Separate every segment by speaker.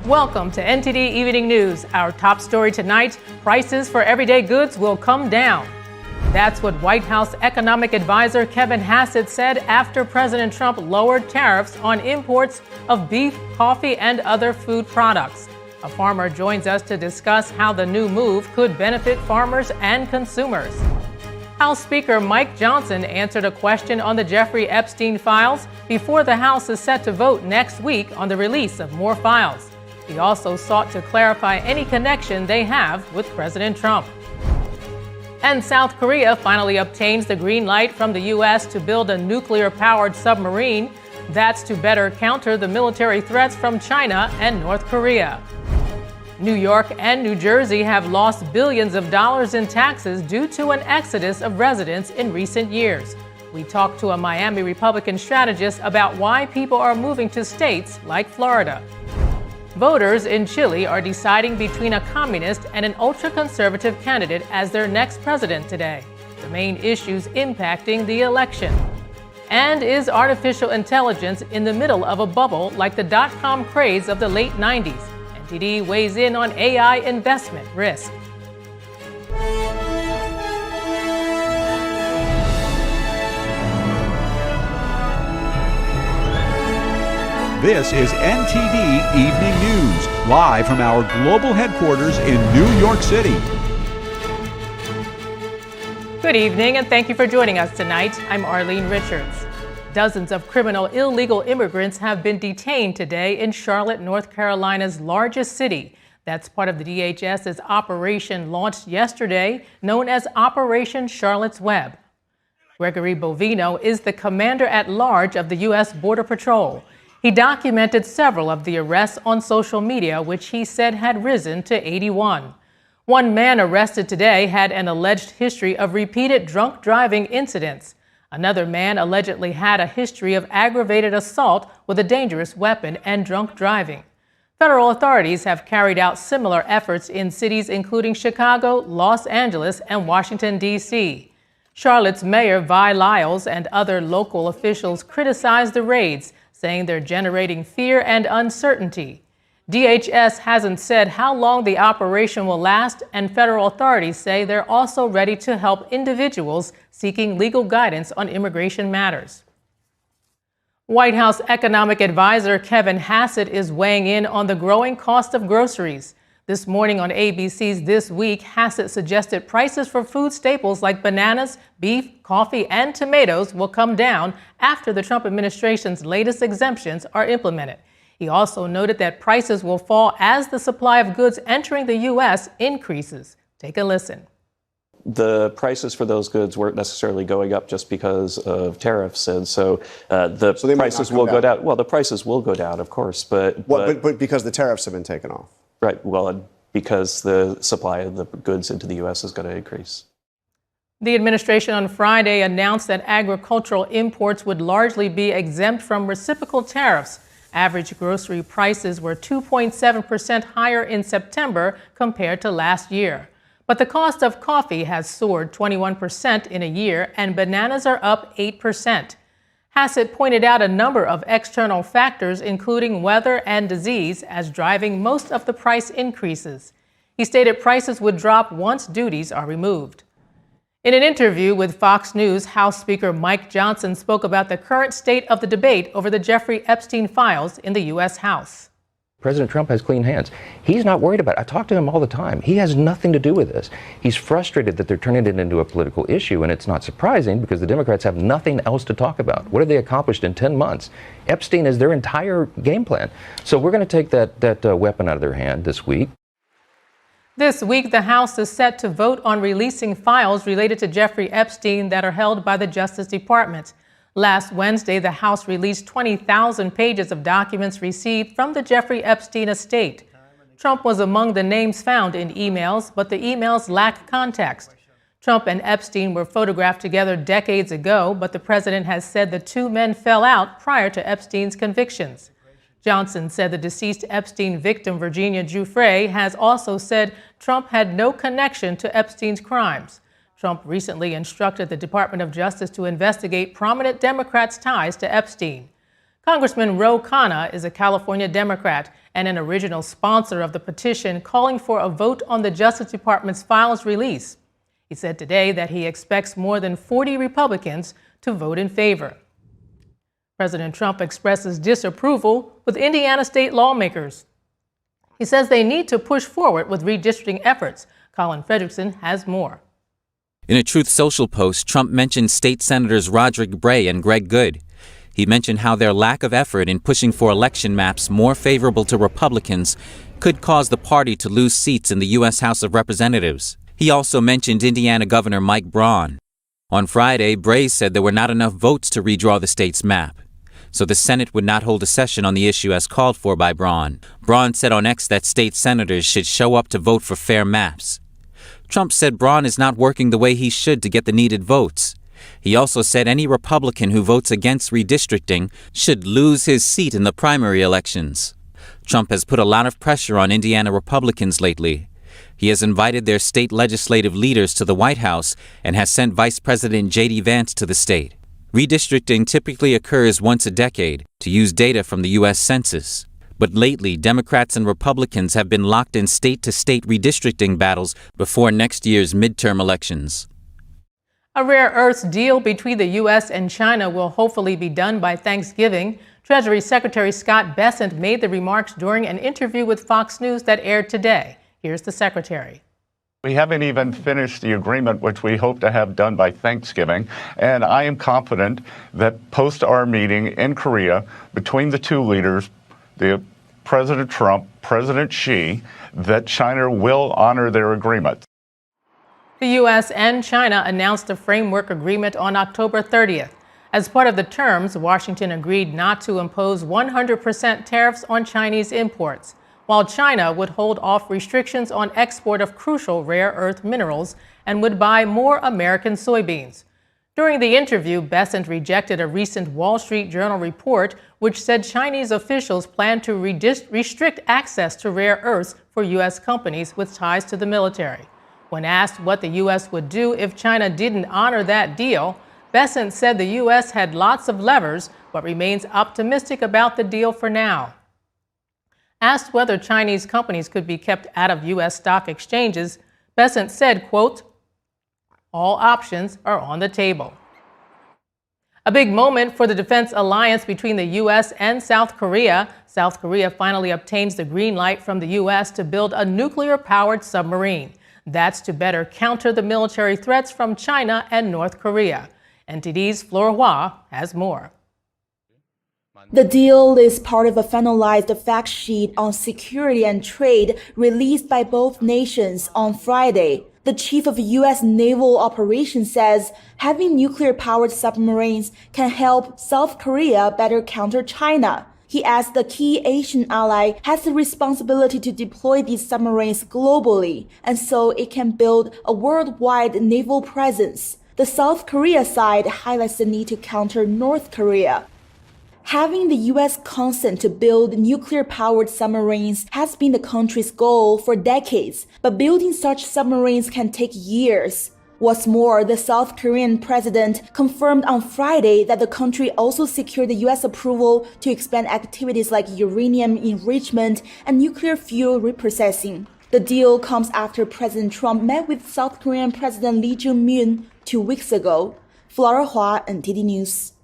Speaker 1: Welcome to NTD Evening News. Our top story tonight, prices for everyday goods will come down. That's what White House economic advisor Kevin Hassett said after President Trump lowered tariffs on imports of beef, coffee, and other food products. A farmer joins us to discuss how the new move could benefit farmers and consumers. House Speaker Mike Johnson answered a question on the Jeffrey Epstein files before the House is set to vote next week on the release of more files. He also sought to clarify any connection they have with President Trump. And South Korea finally obtains the green light from the U.S. to build a nuclear-powered submarine. That's to better counter the military threats from China and North Korea. New York and New Jersey have lost billions of dollars in taxes due to an exodus of residents in recent years. We talked to a Miami Republican strategist about why people are moving to states like Florida. Voters in Chile are deciding between a communist and an ultra-conservative candidate as their next president today. The main issues impacting the election. And is artificial intelligence in the middle of a bubble like the dot-com craze of the late 90s? NTD weighs in on AI investment risk.
Speaker 2: This is NTD Evening News, live from our global headquarters in New York City.
Speaker 1: Good evening, and thank you for joining us tonight. I'm Arlene Richards. Dozens of criminal illegal immigrants have been detained today in Charlotte, North Carolina's largest city. That's part of the DHS's operation launched yesterday, known as Operation Charlotte's Web. Gregory Bovino is the commander-at-large of the U.S. Border Patrol. He documented several of the arrests on social media, which he said had risen to 81. One man arrested today had an alleged history of repeated drunk driving incidents. Another man allegedly had a history of aggravated assault with a dangerous weapon and drunk driving. Federal authorities have carried out similar efforts in cities including Chicago, Los Angeles, and Washington, D.C. Charlotte's Mayor Vi Lyles and other local officials criticized the raids, saying they're generating fear and uncertainty. DHS hasn't said how long the operation will last, and federal authorities say they're also ready to help individuals seeking legal guidance on immigration matters. White House economic advisor Kevin Hassett is weighing in on the growing cost of groceries. This morning on ABC's This Week, Hassett suggested prices for food staples like bananas, beef, coffee, and tomatoes will come down after the Trump administration's latest exemptions are implemented. He also noted that prices will fall as the supply of goods entering the U.S. increases. Take a listen.
Speaker 3: The prices for those goods weren't necessarily going up just because of tariffs, and so the prices will go down. Well, the prices will go down, of course, but
Speaker 4: because the tariffs have been taken off.
Speaker 3: Right. Well, and because the supply of the goods into the U.S. is going to increase.
Speaker 1: The administration on Friday announced that agricultural imports would largely be exempt from reciprocal tariffs. Average grocery prices were 2.7% higher in September compared to last year. But the cost of coffee has soared 21% in a year, and bananas are up 8%. Hassett pointed out a number of external factors, including weather and disease, as driving most of the price increases. He stated prices would drop once duties are removed. In an interview with Fox News, House Speaker Mike Johnson spoke about the current state of the debate over the Jeffrey Epstein files in the U.S. House.
Speaker 5: President Trump has clean hands. He's not worried about it. I talk to him all the time. He has nothing to do with this. He's frustrated that they're turning it into a political issue, and it's not surprising because the Democrats have nothing else to talk about. What have they accomplished in 10 months? Epstein is their entire game plan. So we're going to take that weapon out of their hand this week.
Speaker 1: This week, the House is set to vote on releasing files related to Jeffrey Epstein that are held by the Justice Department. Last Wednesday, the House released 20,000 pages of documents received from the Jeffrey Epstein estate. Trump was among the names found in emails, but the emails lack context. Trump and Epstein were photographed together decades ago, but the president has said the two men fell out prior to Epstein's convictions. Johnson said the deceased Epstein victim, Virginia Giuffre, has also said Trump had no connection to Epstein's crimes. Trump recently instructed the Department of Justice to investigate prominent Democrats' ties to Epstein. Congressman Ro Khanna is a California Democrat and an original sponsor of the petition calling for a vote on the Justice Department's files release. He said today that he expects more than 40 Republicans to vote in favor. President Trump expresses disapproval with Indiana state lawmakers. He says they need to push forward with redistricting efforts. Colin Fredrickson has more.
Speaker 6: In a Truth Social post, Trump mentioned state senators Rodric, Bray, and Goode. He mentioned how their lack of effort in pushing for election maps more favorable to Republicans could cause the party to lose seats in the U.S. House of Representatives. He also mentioned Indiana Governor Mike Braun. On Friday, Bray said there were not enough votes to redraw the state's map, so the Senate would not hold a session on the issue as called for by Braun. Braun said on X that state senators should show up to vote for fair maps. Trump said Braun is not working the way he should to get the needed votes. He also said any Republican who votes against redistricting should lose his seat in the primary elections. Trump has put a lot of pressure on Indiana Republicans lately. He has invited their state legislative leaders to the White House and has sent Vice President J.D. Vance to the state. Redistricting typically occurs once a decade to use data from the U.S. Census. But lately, Democrats and Republicans have been locked in state-to-state redistricting battles before next year's midterm elections.
Speaker 1: A rare earths deal between the U.S. and China will hopefully be done by Thanksgiving. Treasury Secretary Scott Bessent made the remarks during an interview with Fox News that aired today. Here's the Secretary.
Speaker 7: We haven't even finished the agreement, which we hope to have done by Thanksgiving. And I am confident that post our meeting in Korea between the two leaders, President Trump, President Xi, that China will honor their agreement.
Speaker 1: The U.S. and China announced a framework agreement on October 30th. As part of the terms, Washington agreed not to impose 100% tariffs on Chinese imports, while China would hold off restrictions on export of crucial rare earth minerals and would buy more American soybeans. During the interview, Bessent rejected a recent Wall Street Journal report which said Chinese officials plan to restrict access to rare earths for U.S. companies with ties to the military. When asked what the U.S. would do if China didn't honor that deal, Bessent said the U.S. had lots of levers but remains optimistic about the deal for now. Asked whether Chinese companies could be kept out of U.S. stock exchanges, Bessent said, quote, "All options are on the table." A big moment for the defense alliance between the U.S. and South Korea. South Korea finally obtains the green light from the U.S. to build a nuclear-powered submarine. That's to better counter the military threats from China and North Korea. NTD's Flora Hua has more.
Speaker 8: The deal is part of a finalized fact sheet on security and trade released by both nations on Friday. The chief of U.S. Naval Operations says having nuclear-powered submarines can help South Korea better counter China. He adds the key Asian ally has the responsibility to deploy these submarines globally, and so it can build a worldwide naval presence. The South Korea side highlights the need to counter North Korea. Having the U.S. consent to build nuclear-powered submarines has been the country's goal for decades, but building such submarines can take years. What's more, the South Korean president confirmed on Friday that the country also secured the U.S. approval to expand activities like uranium enrichment and nuclear fuel reprocessing. The deal comes after President Trump met with South Korean President Lee Jae-myung 2 weeks ago. Flora Hua, NTD News.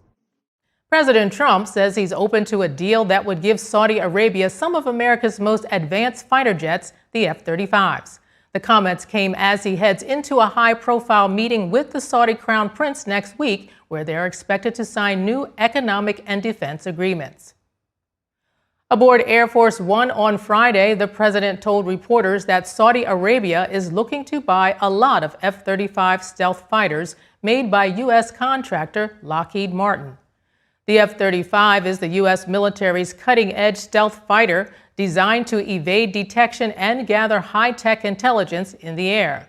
Speaker 1: President Trump says he's open to a deal that would give Saudi Arabia some of America's most advanced fighter jets, the F-35s. The comments came as he heads into a high-profile meeting with the Saudi Crown Prince next week, where they're expected to sign new economic and defense agreements. Aboard Air Force One on Friday, the president told reporters that Saudi Arabia is looking to buy a lot of F-35 stealth fighters made by U.S. contractor Lockheed Martin. The F-35 is the U.S. military's cutting-edge stealth fighter designed to evade detection and gather high-tech intelligence in the air.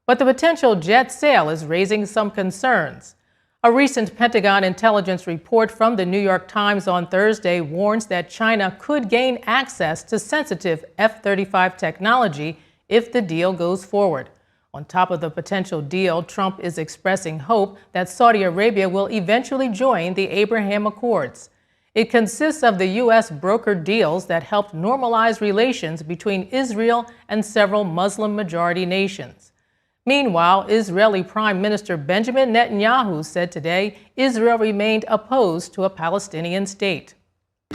Speaker 1: But the potential jet sale is raising some concerns. A recent Pentagon intelligence report from the New York Times on Thursday warns that China could gain access to sensitive F-35 technology if the deal goes forward. On top of the potential deal, Trump is expressing hope that Saudi Arabia will eventually join the Abraham Accords. It consists of the U.S. brokered deals that helped normalize relations between Israel and several Muslim-majority nations. Meanwhile, Israeli Prime Minister Benjamin Netanyahu said today Israel remained opposed to a Palestinian state.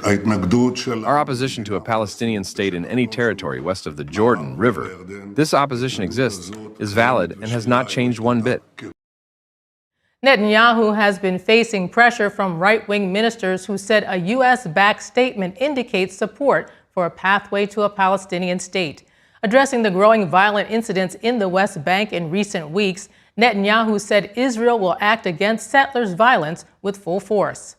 Speaker 9: Our opposition to a Palestinian state in any territory west of the Jordan River, this opposition exists, is valid, and has not changed one bit.
Speaker 1: Netanyahu has been facing pressure from right-wing ministers who said a U.S.-backed statement indicates support for a pathway to a Palestinian state. Addressing the growing violent incidents in the West Bank in recent weeks, Netanyahu said Israel will act against settlers' violence with full force.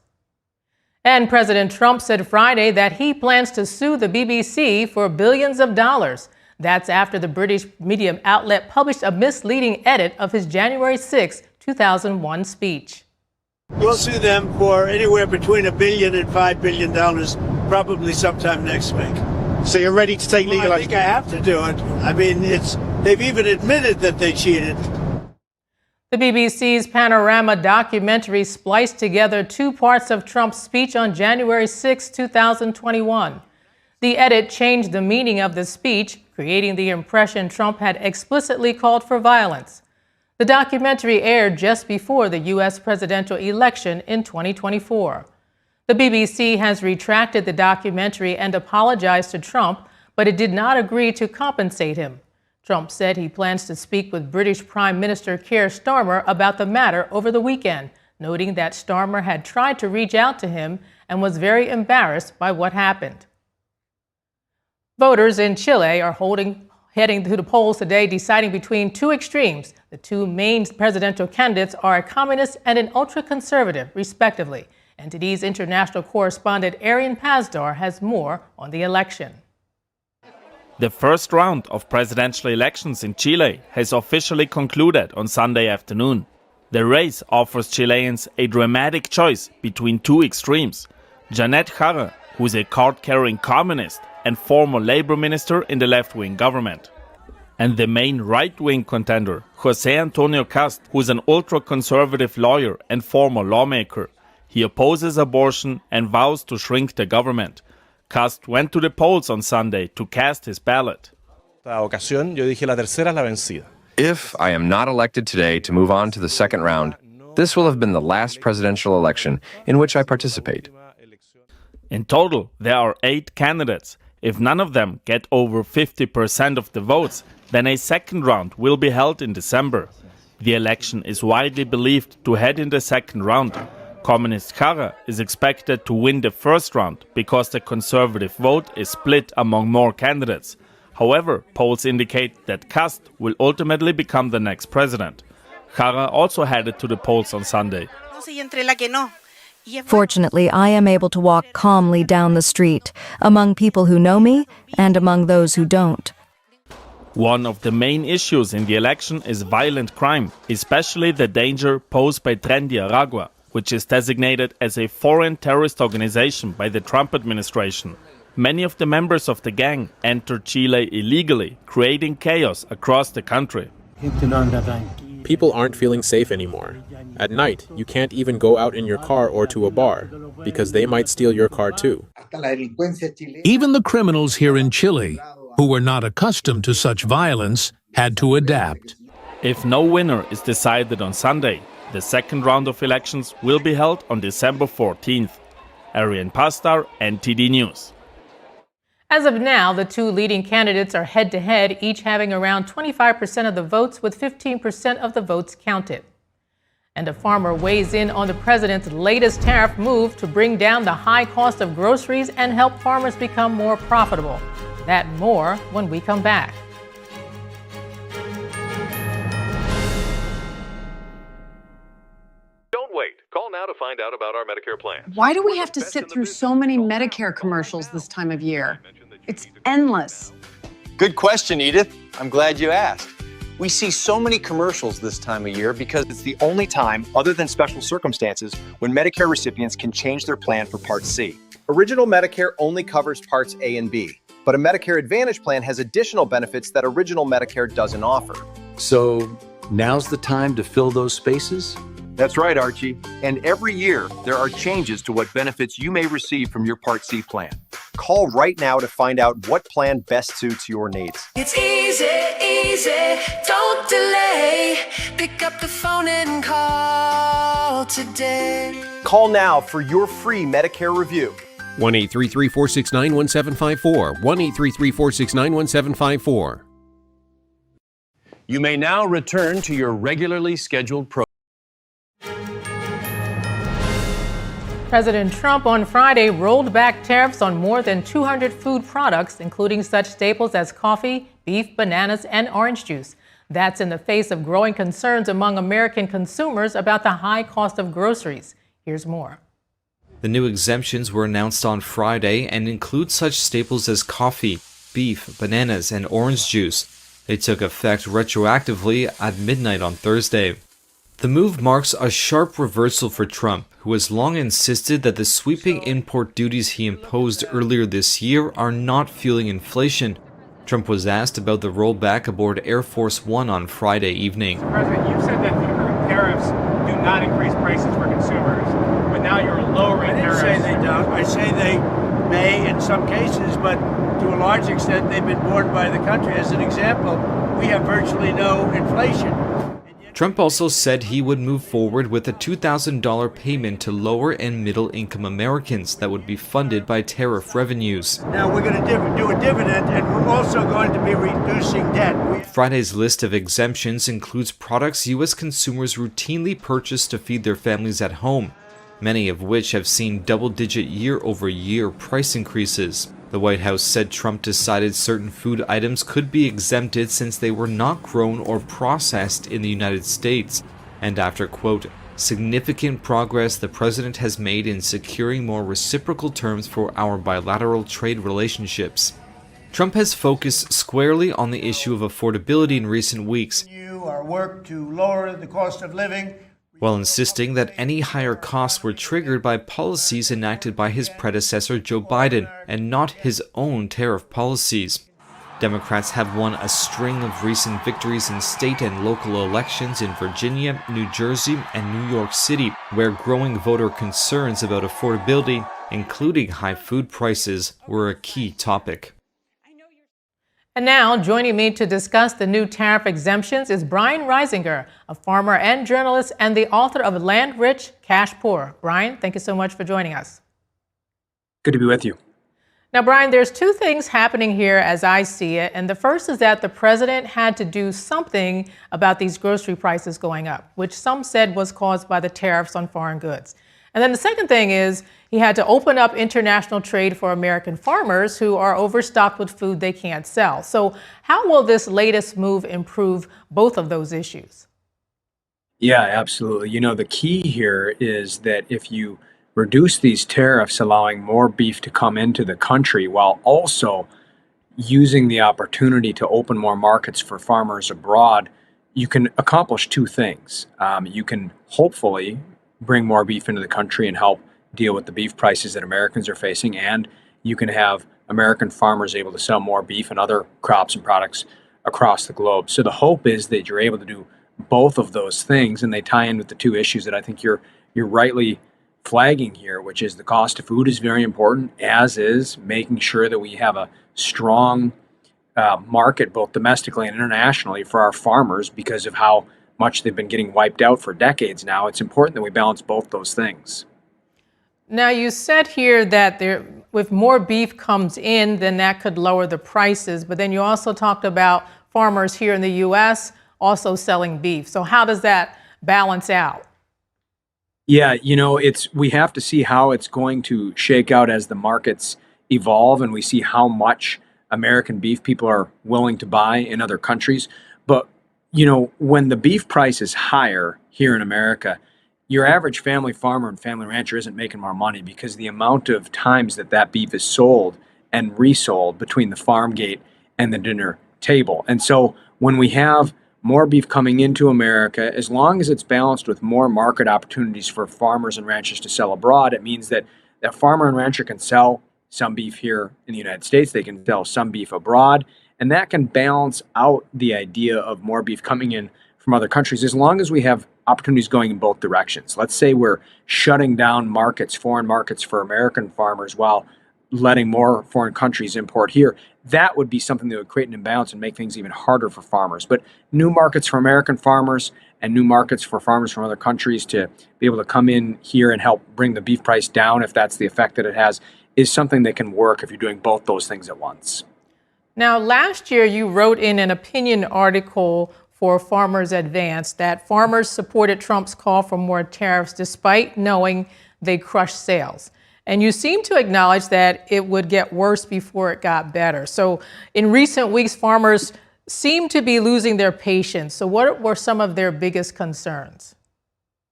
Speaker 1: And President Trump said Friday that he plans to sue the BBC for billions of dollars. That's after the British media outlet published a misleading edit of his January 6, 2001 speech.
Speaker 10: We'll sue them for anywhere between $1 billion and $5 billion, probably sometime next week.
Speaker 4: So you're ready to take legal
Speaker 10: action? I think I have to do it. I mean, they've even admitted that they cheated.
Speaker 1: The BBC's Panorama documentary spliced together two parts of Trump's speech on January 6, 2021. The edit changed the meaning of the speech, creating the impression Trump had explicitly called for violence. The documentary aired just before the U.S. presidential election in 2024. The BBC has retracted the documentary and apologized to Trump, but it did not agree to compensate him. Trump said he plans to speak with British Prime Minister Keir Starmer about the matter over the weekend, noting that Starmer had tried to reach out to him and was very embarrassed by what happened. Voters in Chile are heading to the polls today, deciding between two extremes. The two main presidential candidates are a communist and an ultra-conservative, respectively. NTD's international correspondent Arian Pazdar has more on the election.
Speaker 11: The first round of presidential elections in Chile has officially concluded on Sunday afternoon. The race offers Chileans a dramatic choice between two extremes. Janet Jara, who is a card-carrying communist and former labor minister in the left-wing government, and the main right-wing contender, José Antonio Cast, who is an ultra-conservative lawyer and former lawmaker. He opposes abortion and vows to shrink the government. Cast went to the polls on Sunday to cast his ballot.
Speaker 9: If I am not elected today to move on to the second round, this will have been the last presidential election in which I participate.
Speaker 11: In total, there are 8 candidates. If none of them get over 50% of the votes, then a second round will be held in December. The election is widely believed to head in the second round. Communist Jara is expected to win the first round because the conservative vote is split among more candidates. However, polls indicate that Cast will ultimately become the next president. Jara also headed to the polls on Sunday.
Speaker 12: Fortunately, I am able to walk calmly down the street, among people who know me and among those who don't.
Speaker 11: One of the main issues in the election is violent crime, especially the danger posed by Trendy Aragua, which is designated as a foreign terrorist organization by the Trump administration. Many of the members of the gang entered Chile illegally, creating chaos across the country.
Speaker 13: People aren't feeling safe anymore. At night, you can't even go out in your car or to a bar, because they might steal your car too.
Speaker 14: Even the criminals here in Chile, who were not accustomed to such violence, had to adapt.
Speaker 11: If no winner is decided on Sunday, the second round of elections will be held on December 14th. Arian Pazdar, NTD News.
Speaker 1: As of now, the two leading candidates are head-to-head, each having around 25% of the votes, with 15% of the votes counted. And a farmer weighs in on the president's latest tariff move to bring down the high cost of groceries and help farmers become more profitable. That and more when we come back.
Speaker 15: Call now to find out about our Medicare plan.
Speaker 16: Why do we have to sit through so many Medicare commercials this time of year? It's endless.
Speaker 17: Good question, Edith. I'm glad you asked. We see so many commercials this time of year because it's the only time, other than special circumstances, when Medicare recipients can change their plan for Part C. Original Medicare only covers Parts A and B, but a Medicare Advantage plan has additional benefits that Original Medicare doesn't offer.
Speaker 18: So now's the time to fill those spaces?
Speaker 17: That's right, Archie. And every year, there are changes to what benefits you may receive from your Part C plan. Call right now to find out what plan best suits your needs.
Speaker 18: It's easy, easy, don't delay. Pick up the phone and call today.
Speaker 17: Call now for your free Medicare review.
Speaker 19: 1-833-469-1754. 1-833-469-1754.
Speaker 20: You may now return to your regularly scheduled program.
Speaker 1: President Trump on Friday rolled back tariffs on more than 200 food products, including such staples as coffee, beef, bananas, and orange juice. That's in the face of growing concerns among American consumers about the high cost of groceries. Here's more.
Speaker 21: The new exemptions were announced on Friday and include such staples as coffee, beef, bananas, and orange juice. They took effect retroactively at midnight on Thursday. The move marks a sharp reversal for Trump, who has long insisted that the sweeping import duties he imposed earlier this year are not fueling inflation. Trump was asked about the rollback aboard Air Force One on Friday evening.
Speaker 22: President, you said that the tariffs do not increase prices for consumers, but now you're lowering tariffs.
Speaker 10: I didn't say they don't. I say they may in some cases, but to a large extent they've been borne by the country. As an example, we have virtually no inflation.
Speaker 21: Trump also said he would move forward with a $2,000 payment to lower and middle income Americans that would be funded by tariff revenues.
Speaker 10: Now we're going to do a dividend, and we're also going to be reducing debt.
Speaker 21: Friday's list of exemptions includes products U.S. consumers routinely purchase to feed their families at home, many of which have seen double-digit year-over-year price increases. The White House said Trump decided certain food items could be exempted since they were not grown or processed in the United States, and after, quote, significant progress the president has made in securing more reciprocal terms for our bilateral trade relationships. Trump has focused squarely on the issue of affordability in recent weeks.
Speaker 10: Our work to lower the cost of living,
Speaker 21: while insisting that any higher costs were triggered by policies enacted by his predecessor Joe Biden and not his own tariff policies. Democrats have won a string of recent victories in state and local elections in Virginia, New Jersey, and New York City, where growing voter concerns about affordability, including high food prices, were a key topic.
Speaker 1: And now, joining me to discuss the new tariff exemptions is Brian Reisinger, a farmer and journalist and the author of Land Rich, Cash Poor. Brian, thank you so much for joining us.
Speaker 23: Good to be with you.
Speaker 1: Now, Brian, there's two things happening here as I see it. And the first is that the president had to do something about these grocery prices going up, which some said was caused by the tariffs on foreign goods. And then the second thing is he had to open up international trade for American farmers who are overstocked with food they can't sell. So how will this latest move improve both of those issues?
Speaker 23: Yeah, absolutely. You know, the key here is that if you reduce these tariffs, allowing more beef to come into the country while also using the opportunity to open more markets for farmers abroad, you can accomplish two things. You can hopefully bring more beef into the country and help deal with the beef prices that Americans are facing, and you can have American farmers able to sell more beef and other crops and products across the globe. So the hope is that you're able to do both of those things, and they tie in with the two issues that I think you're rightly flagging here, which is the cost of food is very important, as is making sure that we have a strong market both domestically and internationally for our farmers because of how much they've been getting wiped out for decades now. It's important that we balance both those things.
Speaker 1: Now, you said here that if more beef comes in, then that could lower the prices. But then you also talked about farmers here in the U.S. also selling beef. So how does that balance out?
Speaker 23: Yeah, you know, we have to see how it's going to shake out as the markets evolve and we see how much American beef people are willing to buy in other countries. But you know, when the beef price is higher here in America, your average family farmer and family rancher isn't making more money because the amount of times that beef is sold and resold between the farm gate and the dinner table. And so when we have more beef coming into America, as long as it's balanced with more market opportunities for farmers and ranchers to sell abroad, it means that that farmer and rancher can sell some beef here in the United States, they can sell some beef abroad, and that can balance out the idea of more beef coming in from other countries as long as we have opportunities going in both directions. Let's say we're shutting down markets, foreign markets for American farmers while letting more foreign countries import here. That would be something that would create an imbalance and make things even harder for farmers. But new markets for American farmers and new markets for farmers from other countries to be able to come in here and help bring the beef price down, if that's the effect that it has, is something that can work if you're doing both those things at once.
Speaker 1: Now, last year you wrote in an opinion article for Farmers Advance that farmers supported Trump's call for more tariffs despite knowing they crushed sales. And you seem to acknowledge that it would get worse before it got better. So in recent weeks, farmers seem to be losing their patience. So what were some of their biggest concerns?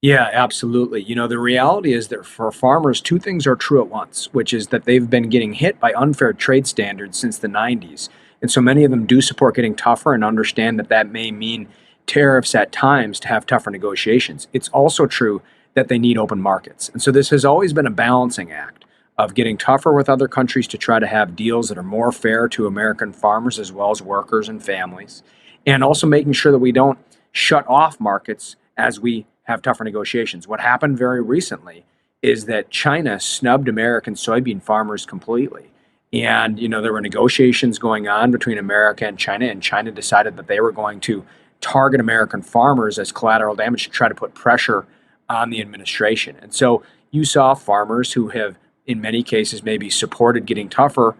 Speaker 23: Yeah, absolutely. You know, the reality is that for farmers, two things are true at once, which is that they've been getting hit by unfair trade standards since the 90s. And so many of them do support getting tougher and understand that that may mean tariffs at times to have tougher negotiations. It's also true that they need open markets. And so this has always been a balancing act of getting tougher with other countries to try to have deals that are more fair to American farmers as well as workers and families, and also making sure that we don't shut off markets as we have tougher negotiations. What happened very recently is that China snubbed American soybean farmers completely. And, you know, there were negotiations going on between America and China decided that they were going to target American farmers as collateral damage to try to put pressure on the administration. And so you saw farmers who have, in many cases, maybe supported getting tougher,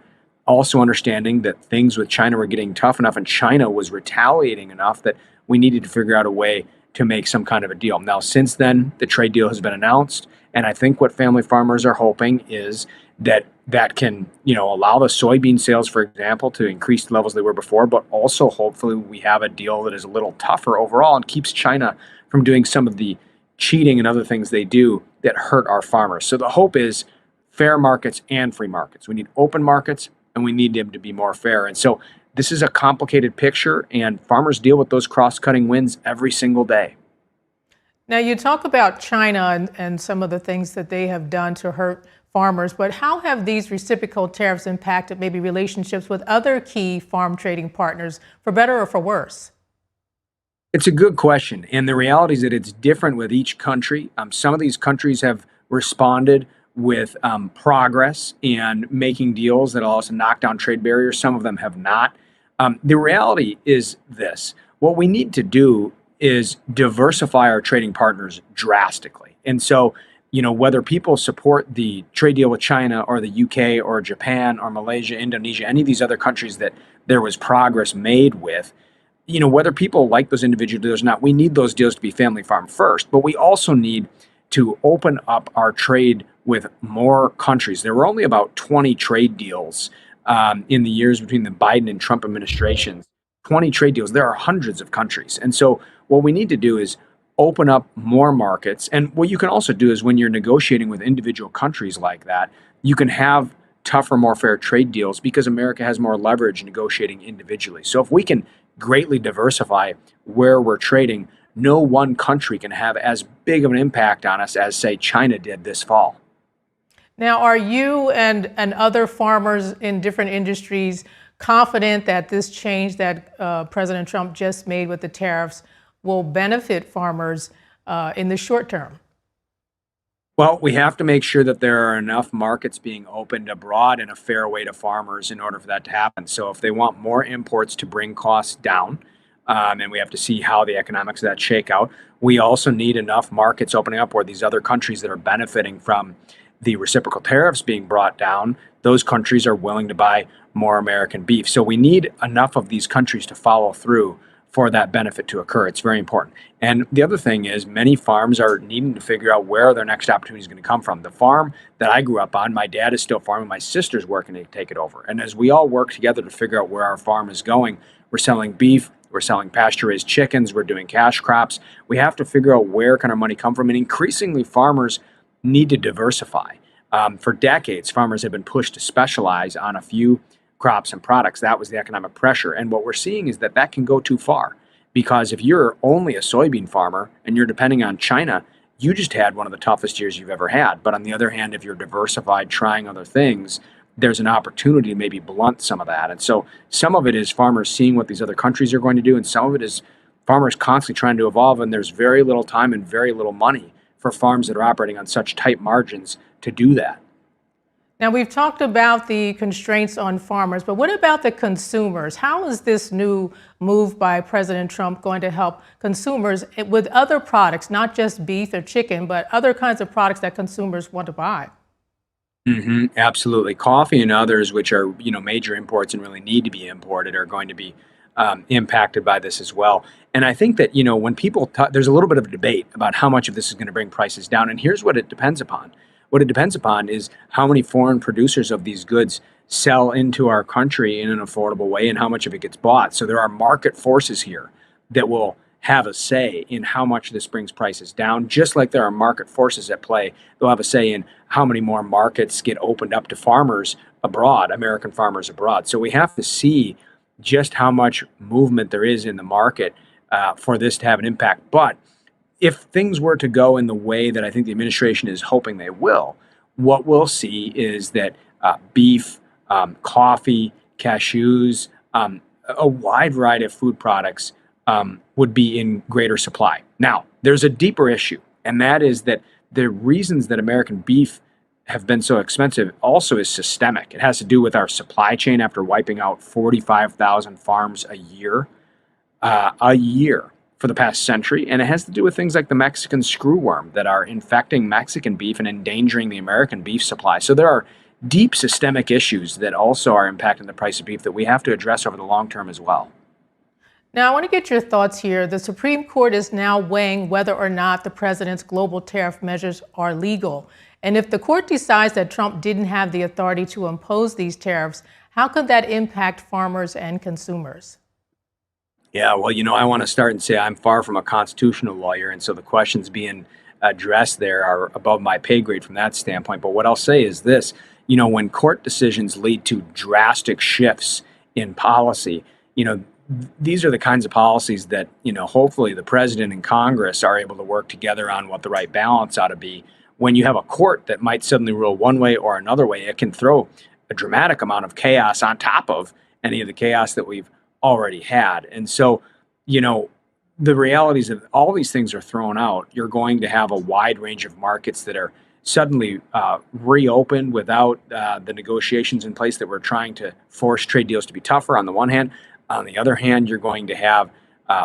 Speaker 23: also understanding that things with China were getting tough enough and China was retaliating enough that we needed to figure out a way to make some kind of a deal. Now, since then, the trade deal has been announced. And I think what family farmers are hoping is that that can, you know, allow the soybean sales, for example, to increase the levels they were before, but also hopefully we have a deal that is a little tougher overall and keeps China from doing some of the cheating and other things they do that hurt our farmers. So the hope is fair markets and free markets. We need open markets and we need them to be more fair. And so this is a complicated picture and farmers deal with those cross-cutting winds every single day.
Speaker 1: Now, you talk about China and some of the things that they have done to hurt farmers, but how have these reciprocal tariffs impacted maybe relationships with other key farm trading partners, for better or for worse?
Speaker 23: It's a good question. And the reality is that it's different with each country. Some of these countries have responded with progress and making deals that allow us to knock down trade barriers. Some of them have not. The reality is this. What we need to do is diversify our trading partners drastically. And so, you know, whether people support the trade deal with China or the UK or Japan or Malaysia, Indonesia, any of these other countries that there was progress made with, you know, whether people like those individual deals or not, we need those deals to be family farm first. But we also need to open up our trade with more countries. There were only about 20 trade deals in the years between the Biden and Trump administrations. 20 trade deals. There are hundreds of countries. And so what we need to do is open up more markets. And what you can also do is when you're negotiating with individual countries like that, you can have tougher, more fair trade deals because America has more leverage negotiating individually. So if we can greatly diversify where we're trading, no one country can have as big of an impact on us as, say, China did this fall.
Speaker 1: Now, are you and other farmers in different industries confident that this change that President Trump just made with the tariffs will benefit farmers in the short term?
Speaker 23: Well, we have to make sure that there are enough markets being opened abroad in a fair way to farmers in order for that to happen. So if they want more imports to bring costs down, and we have to see how the economics of that shake out, we also need enough markets opening up where these other countries that are benefiting from the reciprocal tariffs being brought down, those countries are willing to buy more American beef. So we need enough of these countries to follow through for that benefit to occur. It's very important. And the other thing is many farms are needing to figure out where their next opportunity is going to come from. The farm that I grew up on, my dad is still farming, my sister's working to take it over. And as we all work together to figure out where our farm is going, we're selling beef, we're selling pasture-raised chickens, we're doing cash crops. We have to figure out where can our money come from. And increasingly, farmers need to diversify. For decades, farmers have been pushed to specialize on a few crops and products. That was the economic pressure. And what we're seeing is that that can go too far. Because if you're only a soybean farmer and you're depending on China, you just had one of the toughest years you've ever had. But on the other hand, if you're diversified, trying other things, there's an opportunity to maybe blunt some of that. And so some of it is farmers seeing what these other countries are going to do, and some of it is farmers constantly trying to evolve, and there's very little time and very little money for farms that are operating on such tight margins to do that.
Speaker 1: Now, we've talked about the constraints on farmers, but what about the consumers? How is this new move by President Trump going to help consumers with other products, not just beef or chicken, but other kinds of products that consumers want to buy?
Speaker 23: Absolutely. Coffee and others, which are, major imports and really need to be imported, are going to be impacted by this as well. And I think that, when people there's a little bit of a debate about how much of this is going to bring prices down. And here's what it depends upon. What it depends upon is how many foreign producers of these goods sell into our country in an affordable way and how much of it gets bought. So there are market forces here that will have a say in how much this brings prices down, just like there are market forces at play. They'll have a say in how many more markets get opened up to farmers abroad, American farmers abroad. So we have to see just how much movement there is in the market for this to have an impact. But if things were to go in the way that I think the administration is hoping they will, what we'll see is that beef, coffee, cashews, a wide variety of food products would be in greater supply. Now, there's a deeper issue, and that is that the reasons that American beef have been so expensive also is systemic. It has to do with our supply chain after wiping out 45,000 farms a year for the past century. And it has to do with things like the Mexican screwworm that are infecting Mexican beef and endangering the American beef supply. So there are deep systemic issues that also are impacting the price of beef that we have to address over the long term as well.
Speaker 1: Now, I want to get your thoughts here. The Supreme Court is now weighing whether or not the president's global tariff measures are legal. And if the court decides that Trump didn't have the authority to impose these tariffs, how could that impact farmers and consumers?
Speaker 23: Yeah, well, I want to start and say I'm far from a constitutional lawyer, and so the questions being addressed there are above my pay grade from that standpoint. But what I'll say is this, when court decisions lead to drastic shifts in policy, these are the kinds of policies that, hopefully the president and Congress are able to work together on what the right balance ought to be. When you have a court that might suddenly rule one way or another way, it can throw a dramatic amount of chaos on top of any of the chaos that we've already had. And so, the realities of all these things are thrown out. You're going to have a wide range of markets that are suddenly reopened without the negotiations in place that we're trying to force trade deals to be tougher on the one hand. On the other hand, you're going to have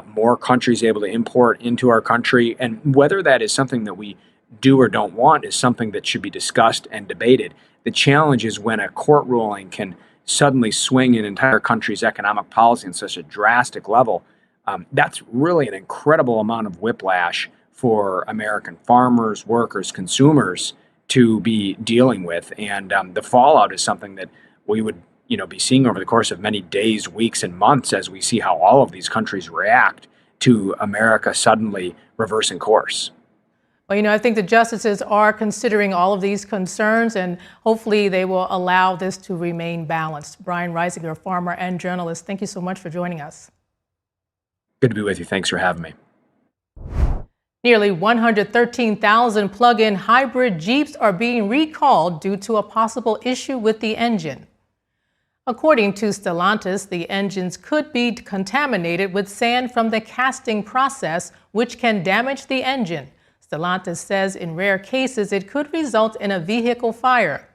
Speaker 23: more countries able to import into our country. And whether that is something that we do or don't want is something that should be discussed and debated. The challenge is when a court ruling can suddenly swing an entire country's economic policy in such a drastic level. That's really an incredible amount of whiplash for American farmers, workers, consumers to be dealing with. And the fallout is something that we would be seeing over the course of many days, weeks, and months as we see how all of these countries react to America suddenly reversing course.
Speaker 1: Well, I think the justices are considering all of these concerns, and hopefully they will allow this to remain balanced. Brian Reisinger, farmer and journalist, thank you so much for joining us.
Speaker 23: Good to be with you. Thanks for having me.
Speaker 1: Nearly 113,000 plug-in hybrid Jeeps are being recalled due to a possible issue with the engine. According to Stellantis, the engines could be contaminated with sand from the casting process, which can damage the engine. Stellantis says in rare cases it could result in a vehicle fire.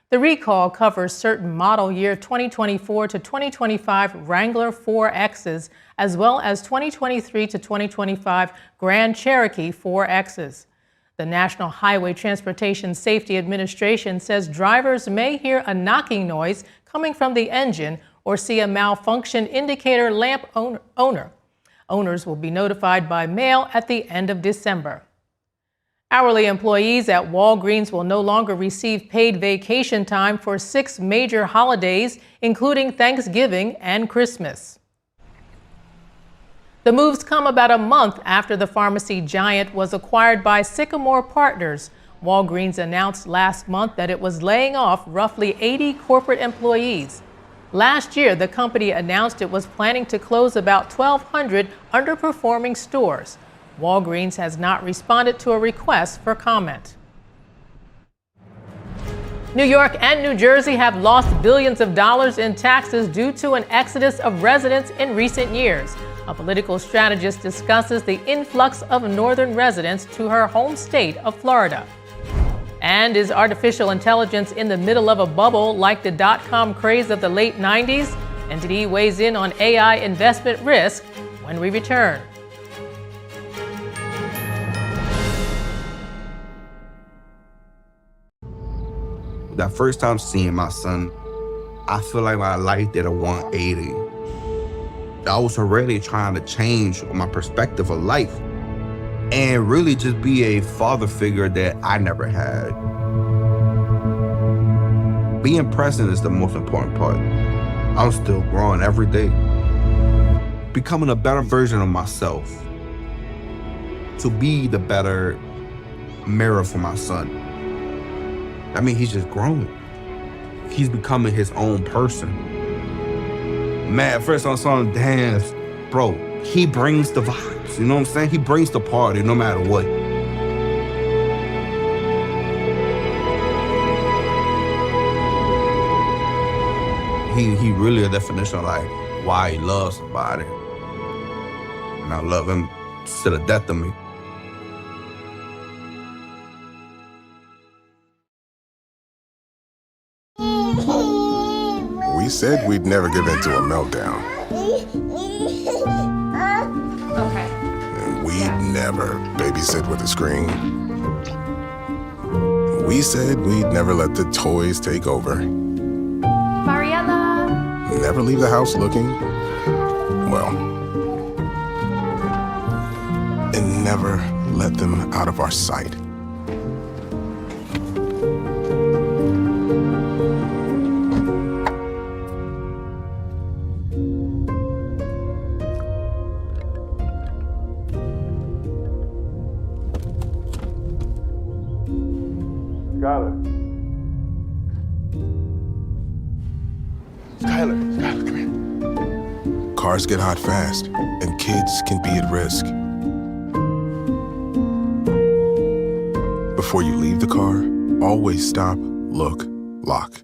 Speaker 1: The recall covers certain model year 2024 to 2025 Wrangler 4Xs, as well as 2023 to 2025 Grand Cherokee 4Xs. The National Highway Transportation Safety Administration says drivers may hear a knocking noise coming from the engine or see a malfunction indicator lamp owner. Owners will be notified by mail at the end of December. Hourly employees at Walgreens will no longer receive paid vacation time for 6 major holidays, including Thanksgiving and Christmas. The moves come about a month after the pharmacy giant was acquired by Sycamore Partners. Walgreens announced last month that it was laying off roughly 80 corporate employees. Last year, the company announced it was planning to close about 1,200 underperforming stores. Walgreens has not responded to a request for comment. New York and New Jersey have lost billions of dollars in taxes due to an exodus of residents in recent years. A political strategist discusses the influx of northern residents to her home state of Florida. And is artificial intelligence in the middle of a bubble like the dot-com craze of the late 90s? NTD weighs in on AI investment risk when we return.
Speaker 2: That first time seeing my son, I feel like my life did a 180. I was already trying to change my perspective of life and really just be a father figure that I never had. Being present is the most important part. I'm still growing every day, becoming a better version of myself, to be the better mirror for my son. I mean, he's just growing. He's becoming his own person. Man, at first I saw him dance, bro, he brings the vibes, you know what I'm saying? He brings the party no matter what. He really a definition of like why he loves somebody. And I love him to the death of me.
Speaker 3: We said we'd never give in to a meltdown.
Speaker 19: Okay.
Speaker 3: And we'd never babysit with a screen. We said we'd never let the toys take over.
Speaker 19: Mariella!
Speaker 3: Never leave the house looking, well, and never let them out of our sight. Skylar, come here. Cars get hot fast, and kids can be at risk. Before you leave the car, always stop, look, lock.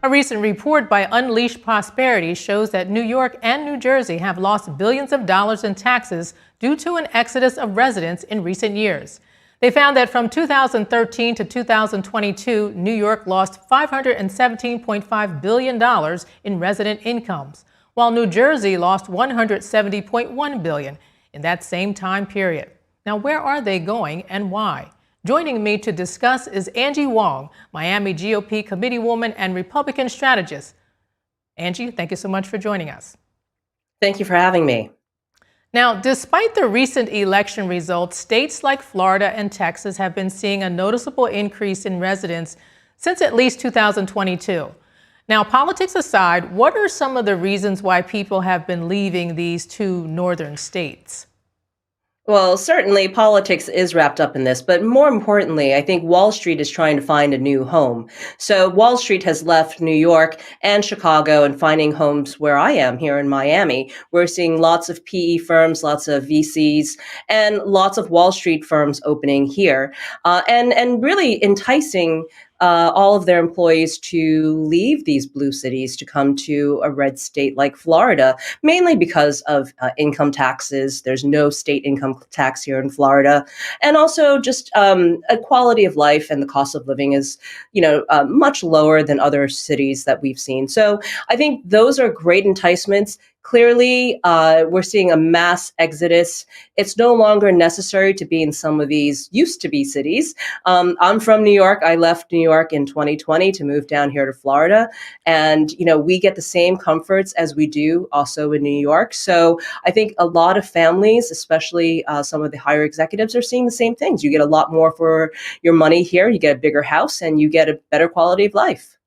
Speaker 1: A recent report by Unleash Prosperity shows that New York and New Jersey have lost billions of dollars in taxes due to an exodus of residents in recent years. They found that from 2013 to 2022, New York lost $517.5 billion in resident incomes, while New Jersey lost $170.1 billion in that same time period. Now, where are they going and why? Joining me to discuss is Angie Wong, Miami GOP committeewoman and Republican strategist. Angie, thank you so much for joining us.
Speaker 24: Thank you for having me.
Speaker 1: Now, despite the recent election results, states like Florida and Texas have been seeing a noticeable increase in residents since at least 2022. Now, politics aside, what are some of the reasons why people have been leaving these two northern states?
Speaker 24: Well, certainly politics is wrapped up in this, but more importantly, I think Wall Street is trying to find a new home. So Wall Street has left New York and Chicago and finding homes where I am here in Miami. We're seeing lots of PE firms, lots of VCs, and lots of Wall Street firms opening here, and really enticing all of their employees to leave these blue cities to come to a red state like Florida, mainly because of income taxes. There's no state income tax here in Florida. And also just a quality of life and the cost of living is, much lower than other cities that we've seen. So I think those are great enticements. Clearly, we're seeing a mass exodus. It's no longer necessary to be in some of these used to be cities. I'm from New York. I left New York in 2020 to move down here to Florida. And, we get the same comforts as we do also in New York. So I think a lot of families, especially some of the higher executives, are seeing the same things. You get a lot more for your money here. You get a bigger house and you get a better quality of life.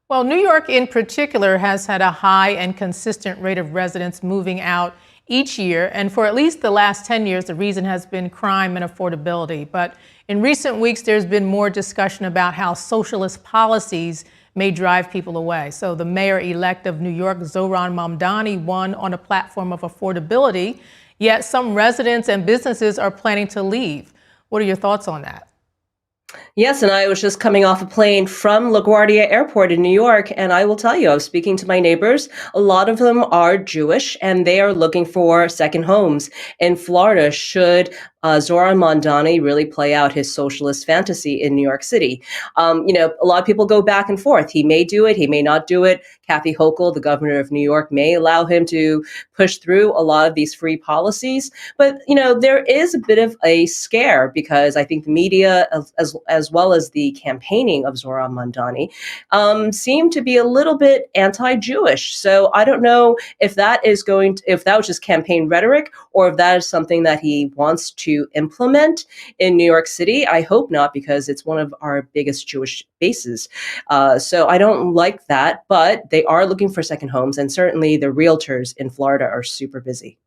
Speaker 1: Well, New York in particular has had a high and consistent rate of residents moving out each year. And for at least the last 10 years, the reason has been crime and affordability. But in recent weeks, there's been more discussion about how socialist policies may drive people away. So the mayor-elect of New York, Zohran Mamdani, won on a platform of affordability, yet some residents and businesses are planning to leave. What are your thoughts on that?
Speaker 24: Yes, and I was just coming off a plane from LaGuardia Airport in New York, and I will tell you, I was speaking to my neighbors. A lot of them are Jewish, and they are looking for second homes in Florida should Zohran Mamdani really play out his socialist fantasy in New York City. A lot of people go back and forth. He may do it, he may not do it. Kathy Hochul, the governor of New York, may allow him to push through a lot of these free policies. But, there is a bit of a scare because I think the media, as well as the campaigning of Zohran Mamdani, seem to be a little bit anti-Jewish. So I don't know if that was just campaign rhetoric or if that is something that he wants to implement in New York City. I hope not, because it's one of our biggest Jewish bases. So I don't like that, but they are looking for second homes, and certainly the realtors in Florida are super busy.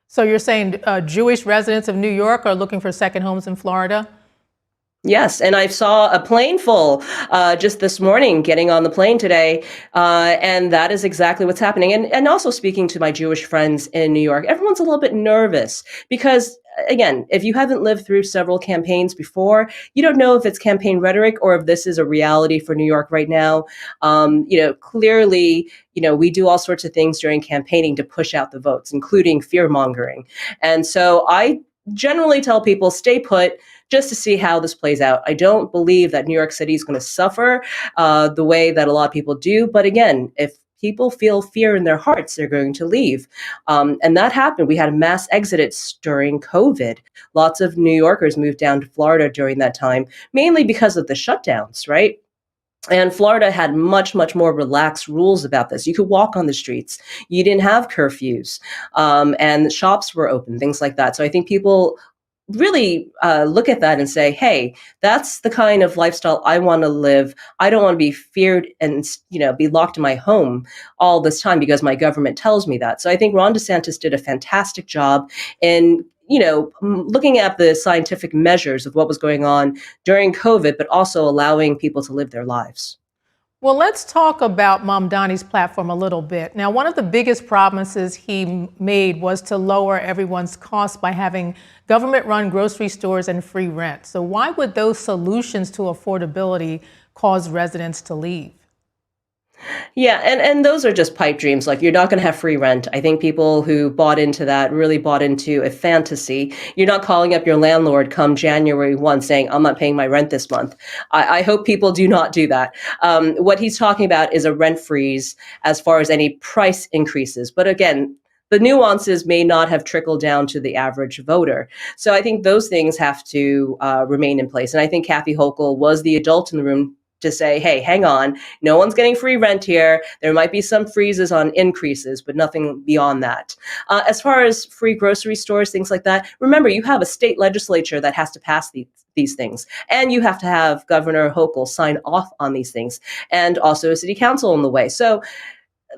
Speaker 1: So you're saying Jewish residents of New York are looking for second homes in Florida?
Speaker 24: Yes, and I saw a plane full just this morning, getting on the plane today, and that is exactly what's happening. And also speaking to my Jewish friends in New York, everyone's a little bit nervous because, again, if you haven't lived through several campaigns before, you don't know if it's campaign rhetoric or if this is a reality for New York right now. Clearly, we do all sorts of things during campaigning to push out the votes, including fear mongering. And so I generally tell people stay put just to see how this plays out. I don't believe that New York City is going to suffer the way that a lot of people do. But again, if people feel fear in their hearts, they're going to leave. And that happened. We had a mass exodus during COVID. Lots of New Yorkers moved down to Florida during that time, mainly because of the shutdowns, right? And Florida had much, much more relaxed rules about this. You could walk on the streets. You didn't have curfews, and shops were open, things like that. So I think people really look at that and say, hey, that's the kind of lifestyle I want to live. I don't want to be feared and, be locked in my home all this time because my government tells me that. So I think Ron DeSantis did a fantastic job in looking at the scientific measures of what was going on during COVID, but also allowing people to live their lives.
Speaker 1: Well, let's talk about Mamdani's platform a little bit. Now, one of the biggest promises he made was to lower everyone's costs by having government-run grocery stores and free rent. So why would those solutions to affordability cause residents to leave?
Speaker 24: Yeah, and those are just pipe dreams. Like, you're not going to have free rent. I think people who bought into that really bought into a fantasy. You're not calling up your landlord come January 1 saying, I'm not paying my rent this month. I hope people do not do that. What he's talking about is a rent freeze as far as any price increases. But again, the nuances may not have trickled down to the average voter. So I think those things have to remain in place. And I think Kathy Hochul was the adult in the room to say, hey, hang on, no one's getting free rent here. There might be some freezes on increases, but nothing beyond that. As far as free grocery stores, things like that, remember, you have a state legislature that has to pass these things. And you have to have Governor Hochul sign off on these things, and also a city council in the way. So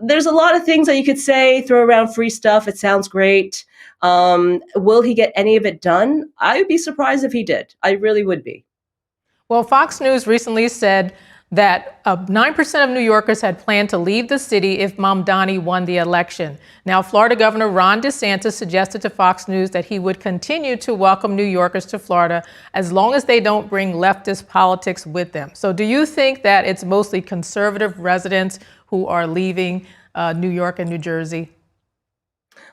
Speaker 24: there's a lot of things that you could say, throw around free stuff. It sounds great. Will he get any of it done? I would be surprised if he did. I really would be.
Speaker 1: Well, Fox News recently said that 9% of New Yorkers had planned to leave the city if Mamdani won the election. Now, Florida Governor Ron DeSantis suggested to Fox News that he would continue to welcome New Yorkers to Florida as long as they don't bring leftist politics with them. So do you think that it's mostly conservative residents who are leaving New York and New Jersey?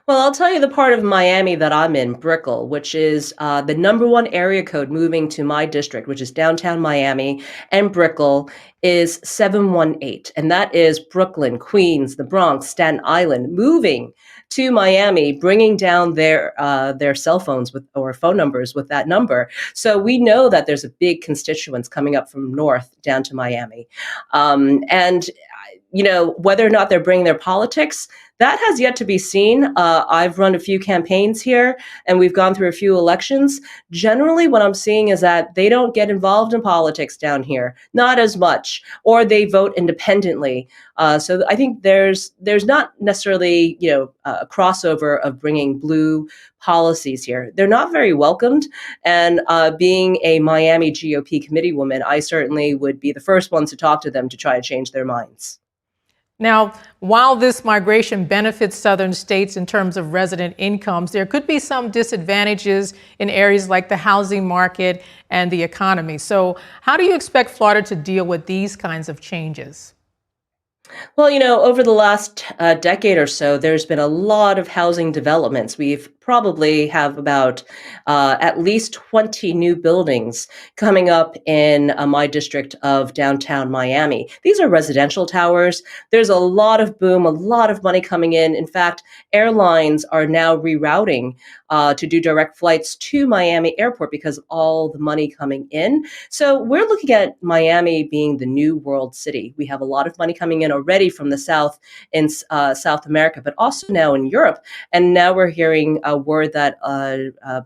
Speaker 24: Well, I'll tell you the part of Miami that I'm in, Brickell, which is the #1 area code moving to my district, which is downtown Miami, and Brickell is 718. And that is Brooklyn, Queens, the Bronx, Staten Island, moving to Miami, bringing down their cell phones with or phone numbers with that number. So we know that there's a big constituents coming up from north down to Miami. And you know, whether or not they're bringing their politics, that has yet to be seen. I've run a few campaigns here and we've gone through a few elections. Generally, what I'm seeing is that they don't get involved in politics down here, not as much, or they vote independently. So I think there's not necessarily, you know, a crossover of bringing blue policies here. They're not very welcomed. And being a Miami GOP committee woman, I certainly would be the first one to talk to them to try to change their minds.
Speaker 1: Now, while this migration benefits southern states in terms of resident incomes, there could be some disadvantages in areas like the housing market and the economy. So how do you expect Florida to deal with these kinds of changes?
Speaker 24: Well, you know, over the last decade or so, there's been a lot of housing developments. We've probably have about at least 20 new buildings coming up in my district of downtown Miami. These are residential towers. There's a lot of boom, a lot of money coming in. In fact, airlines are now rerouting to do direct flights to Miami Airport because of all the money coming in. So we're looking at Miami being the new world city. We have a lot of money coming in already from the South in South America, but also now in Europe. And now we're hearing a word that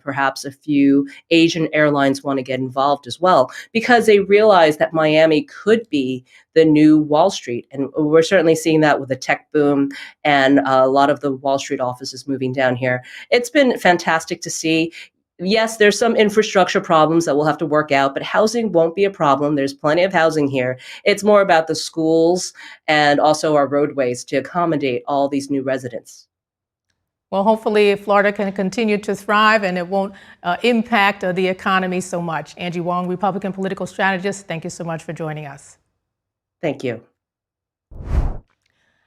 Speaker 24: perhaps a few Asian airlines want to get involved as well, because they realize that Miami could be the new Wall Street. And we're certainly seeing that with the tech boom and a lot of the Wall Street offices moving down here. It's been fantastic to see. Yes, there's some infrastructure problems that we'll have to work out, but housing won't be a problem. There's plenty of housing here. It's more about the schools and also our roadways to accommodate all these new residents.
Speaker 1: Well, hopefully Florida can continue to thrive and it won't impact the economy so much. Angie Wong, Republican political strategist, thank you so much for joining us.
Speaker 24: Thank you.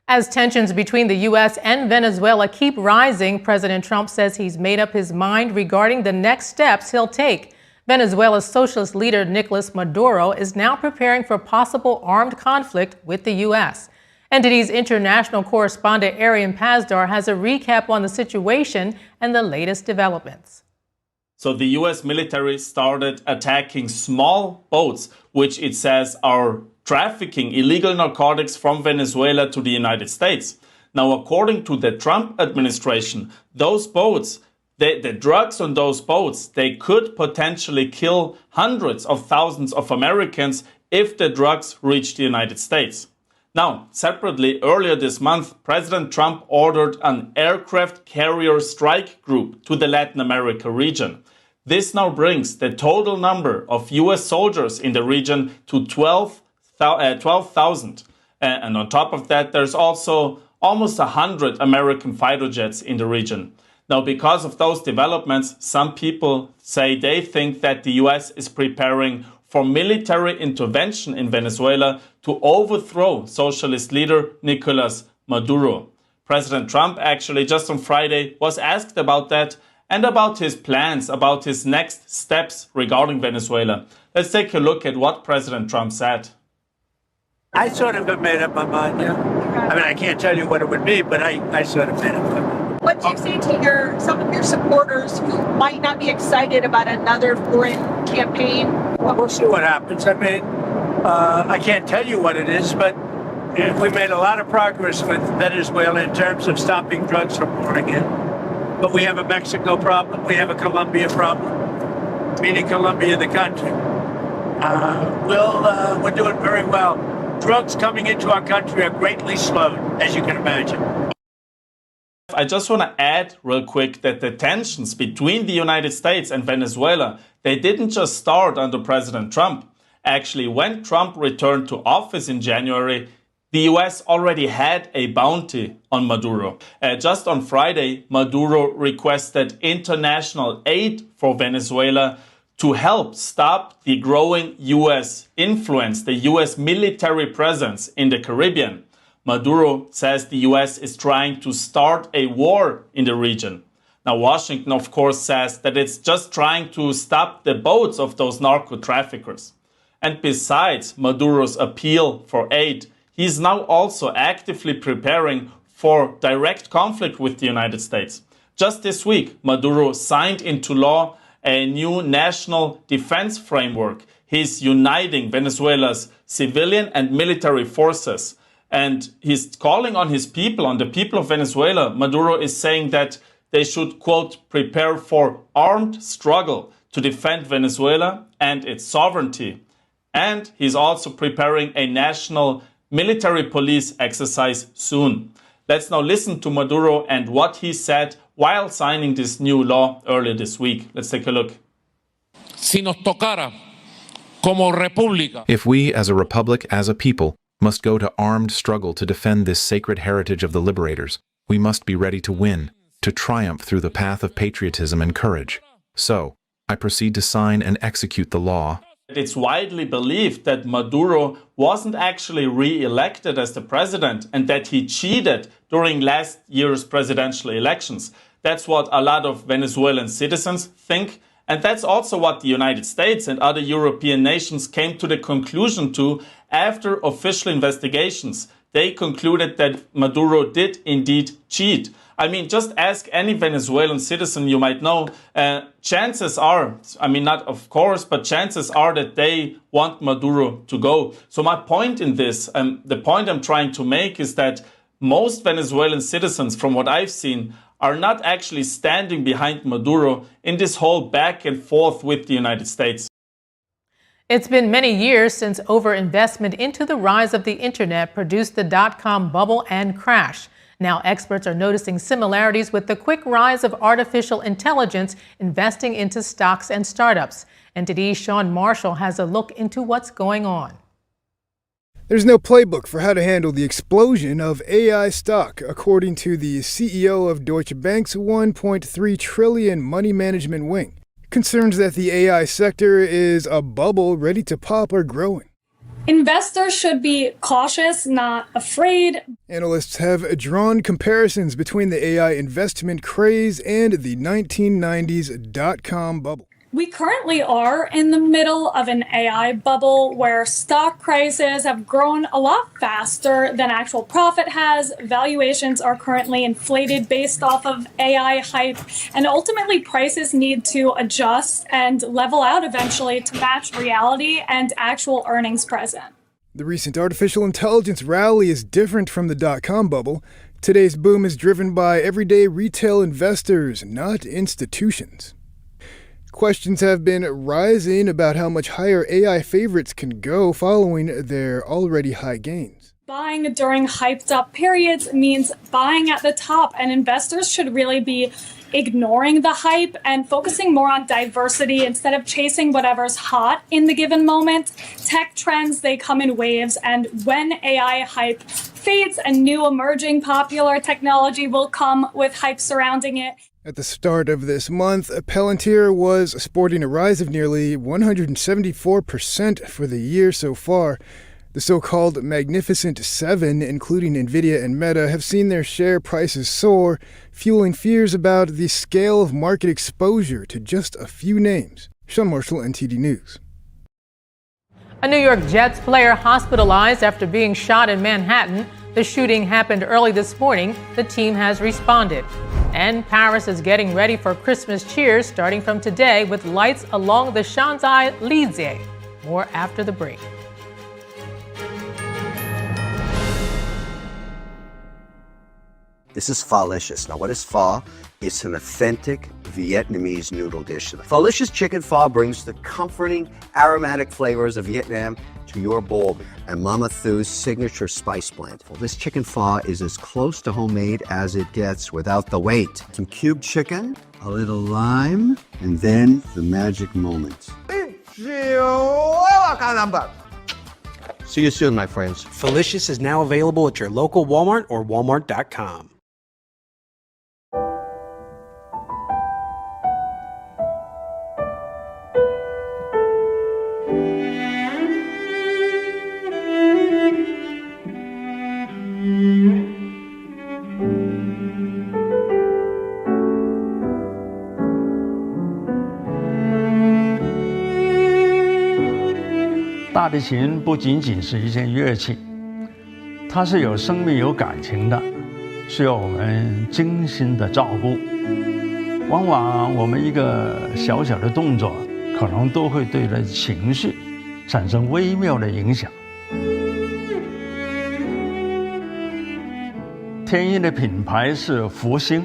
Speaker 1: As tensions between the U.S. and Venezuela keep rising, President Trump says he's made up his mind regarding the next steps he'll take. Venezuela's socialist leader, Nicolas Maduro, is now preparing for possible armed conflict with the U.S. NTD's international correspondent Arian Pazdar has a recap on the situation and the latest developments.
Speaker 11: So the U.S. military started attacking small boats, which it says are trafficking illegal narcotics from Venezuela to the United States. Now, according to the Trump administration, those boats, the drugs on those boats, they could potentially kill hundreds of thousands of Americans if the drugs reach the United States. Now, separately, earlier this month, President Trump ordered an aircraft carrier strike group to the Latin America region. This now brings the total number of U.S. soldiers in the region to 12,000. And on top of that, there's also almost 100 American fighter jets in the region. Now, because of those developments, some people say they think that the U.S. is preparing for military intervention in Venezuela to overthrow socialist leader Nicolas Maduro. President Trump actually just on Friday was asked about that and about his plans, about his next steps regarding Venezuela. Let's take a look at what President Trump said.
Speaker 10: I sort of have made up my mind, yeah. I mean, I can't tell you what it would be, but I sort of made up my mind.
Speaker 5: What do you say to some of your supporters who might not be excited about another foreign campaign?
Speaker 10: Well, we'll see what happens. I mean, I can't tell you what it is, but we made a lot of progress with Venezuela in terms of stopping drugs from pouring in. But we have a Mexico problem. We have a Colombia problem, meaning Colombia, the country. We're doing very well. Drugs coming into our country are greatly slowed, as you can imagine.
Speaker 11: I just want to add real quick that the tensions between the United States and Venezuela, they didn't just start under President Trump. Actually, when Trump returned to office in January, the US already had a bounty on Maduro. Just on Friday, Maduro requested international aid for Venezuela to help stop the growing US influence, the US military presence in the Caribbean. Maduro says the US is trying to start a war in the region. Now, Washington, of course, says that it's just trying to stop the boats of those narco traffickers. And besides Maduro's appeal for aid, he's now also actively preparing for direct conflict with the United States. Just this week, Maduro signed into law a new national defense framework. He's uniting Venezuela's civilian and military forces. And he's calling on his people, on the people of Venezuela. Maduro is saying that they should, quote, prepare for armed struggle to defend Venezuela and its sovereignty. And he's also preparing a national military police exercise soon. Let's now listen to Maduro and what he said while signing this new law earlier this week. Let's take a look.
Speaker 6: If we, as a republic, as a people, must go to armed struggle to defend this sacred heritage of the liberators, we must be ready to win, to triumph through the path of patriotism and courage. So, I proceed to sign and execute the law.
Speaker 11: It's widely believed that Maduro wasn't actually re-elected as the president and that he cheated during last year's presidential elections. That's what a lot of Venezuelan citizens think. And that's also what the United States and other European nations came to the conclusion to after official investigations. They concluded that Maduro did indeed cheat. I mean, just ask any Venezuelan citizen you might know. Chances are, I mean, not of course, but chances are that they want Maduro to go. So my point in this, the point I'm trying to make is that most Venezuelan citizens, from what I've seen, are not actually standing behind Maduro in this whole back and forth with the United States.
Speaker 1: It's been many years since overinvestment into the rise of the internet produced the dot-com bubble and crash. Now experts are noticing similarities with the quick rise of artificial intelligence investing into stocks and startups. NTD's Sean Marshall has a look into what's going on.
Speaker 7: There's no playbook for how to handle the explosion of AI stock, according to the CEO of Deutsche Bank's $1.3 trillion money management wing. Concerns that the AI sector is a bubble ready to pop are growing.
Speaker 8: Investors should be cautious, not afraid.
Speaker 7: Analysts have drawn comparisons between the AI investment craze and the 1990s dot-com bubble.
Speaker 8: We currently are in the middle of an AI bubble where stock prices have grown a lot faster than actual profit has. Valuations are currently inflated based off of AI hype, and ultimately prices need to adjust and level out eventually to match reality and actual earnings present.
Speaker 7: The recent artificial intelligence rally is different from the dot-com bubble. Today's boom is driven by everyday retail investors, not institutions. Questions have been rising about how much higher AI favorites can go following their already high gains.
Speaker 8: Buying during hyped up periods means buying at the top, and investors should really be ignoring the hype and focusing more on diversity instead of chasing whatever's hot in the given moment. Tech trends, they come in waves, and when AI hype fades, a new emerging popular technology will come with hype surrounding it.
Speaker 7: At the start of this month, Palantir was sporting a rise of nearly 174% for the year so far. The so-called Magnificent Seven, including Nvidia and Meta, have seen their share prices soar, fueling fears about the scale of market exposure to just a few names. Sean Marshall, NTD News.
Speaker 1: A New York Jets player hospitalized after being shot in Manhattan. The shooting happened early this morning. The team has responded. And Paris is getting ready for Christmas cheers starting from today with lights along the Champs-Élysées. More after the break.
Speaker 19: This is Pho-licious. Now, what is pho? It's an authentic Vietnamese noodle dish. The Pho-licious chicken pho brings the comforting, aromatic flavors of Vietnam to your bowl, and Mama Thu's signature spice blend. Well, this chicken pho is as close to homemade as it gets without the wait. Some cubed chicken, a little lime, and then the magic moment. See you soon, my friends.
Speaker 4: Felicious is now available at your local Walmart or walmart.com.
Speaker 9: 大提琴不仅仅是一件乐器，它是有生命、有感情的，需要我们精心的照顾。往往我们一个小小的动作，可能都会对人情绪产生微妙的影响。天音的品牌是福星，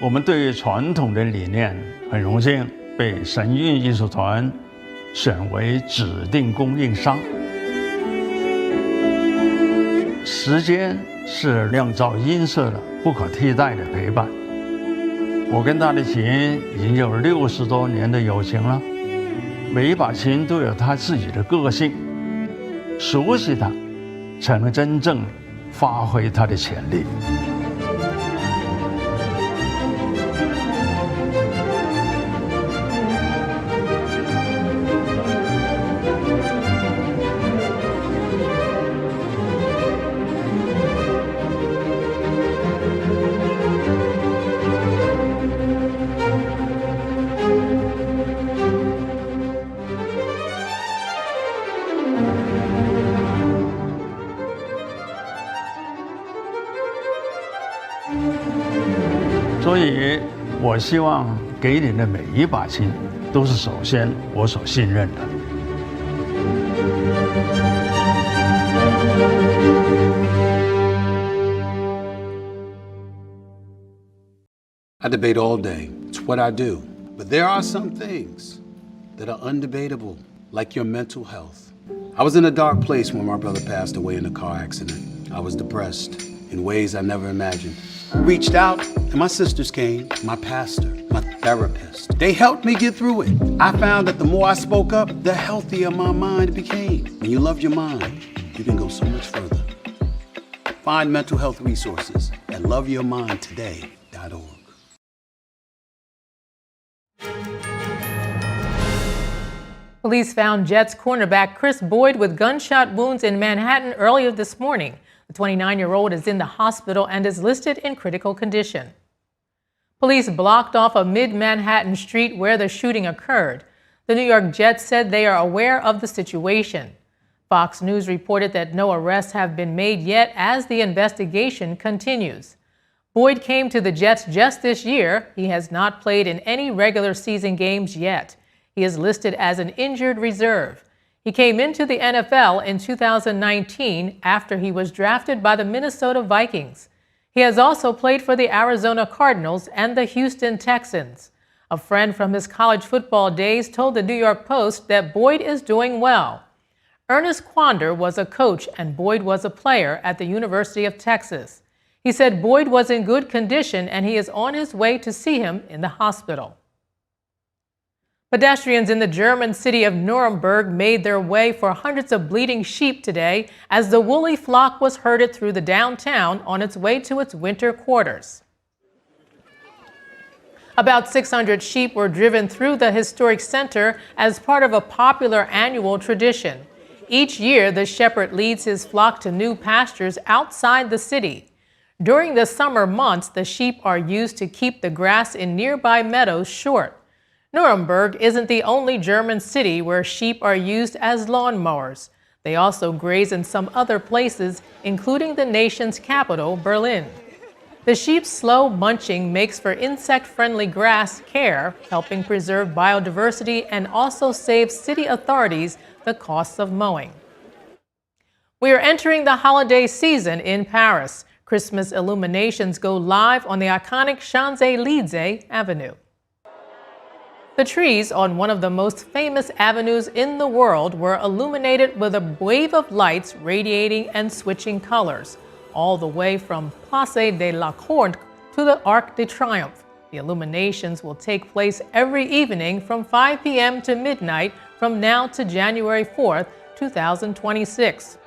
Speaker 9: 我们对于传统的理念很荣幸被神韵艺术团选为指定供应商。时间是酿造音色的不可替代的陪伴。我跟大提琴已经有60多年的友情了，每一把琴都有它自己的个性，熟悉它，才能真正发挥它的潜力。所以，我希望给你的每一把琴，都是首先我所信任的。
Speaker 12: I debate all day. It's what I do. But there are some things that are undebatable, like your mental health. I was in a dark place when my brother passed away in a car accident. I was depressed in ways I never imagined. I reached out, and my sisters came, my pastor, my therapist. They helped me get through it. I found that the more I spoke up, the healthier my mind became. When you love your mind, you can go so much further. Find mental health resources at loveyourmindtoday.org.
Speaker 1: Police found Jets cornerback Chris Boyd with gunshot wounds in Manhattan earlier this morning. The 29-year-old is in the hospital and is listed in critical condition. Police blocked off a mid-Manhattan street where the shooting occurred. The New York Jets said they are aware of the situation. Fox News reported that no arrests have been made yet as the investigation continues. Boyd came to the Jets just this year. He has not played in any regular season games yet. He is listed as an injured reserve. He came into the NFL in 2019 after he was drafted by the Minnesota Vikings. He has also played for the Arizona Cardinals and the Houston Texans. A friend from his college football days told the New York Post that Boyd is doing well. Ernest Quander was a coach and Boyd was a player at the University of Texas. He said Boyd was in good condition and he is on his way to see him in the hospital. Pedestrians in the German city of Nuremberg made their way for hundreds of bleating sheep today as the woolly flock was herded through the downtown on its way to its winter quarters. About 600 sheep were driven through the historic center as part of a popular annual tradition. Each year, the shepherd leads his flock to new pastures outside the city. During the summer months, the sheep are used to keep the grass in nearby meadows short. Nuremberg isn't the only German city where sheep are used as lawnmowers. They also graze in some other places, including the nation's capital, Berlin. The sheep's slow munching makes for insect-friendly grass care, helping preserve biodiversity and also save city authorities the costs of mowing. We are entering the holiday season in Paris. Christmas illuminations go live on the iconic Champs-Élysées Avenue. The trees on one of the most famous avenues in the world were illuminated with a wave of lights radiating and switching colors, all the way from Place de la Concorde to the Arc de Triomphe. The illuminations will take place every evening from 5 p.m. to midnight from now to January 4th, 2026.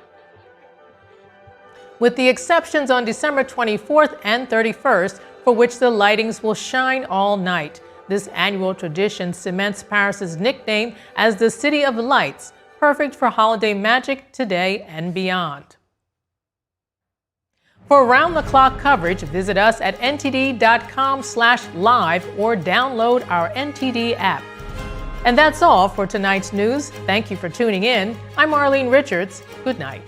Speaker 1: With the exceptions on December 24th and 31st, for which the lightings will shine all night. This annual tradition cements Paris's nickname as the City of Lights, perfect for holiday magic today and beyond. For around-the-clock coverage, visit us at ntd.com/live or download our NTD app. And that's all for tonight's news. Thank you for tuning in. I'm Arlene Richards. Good night.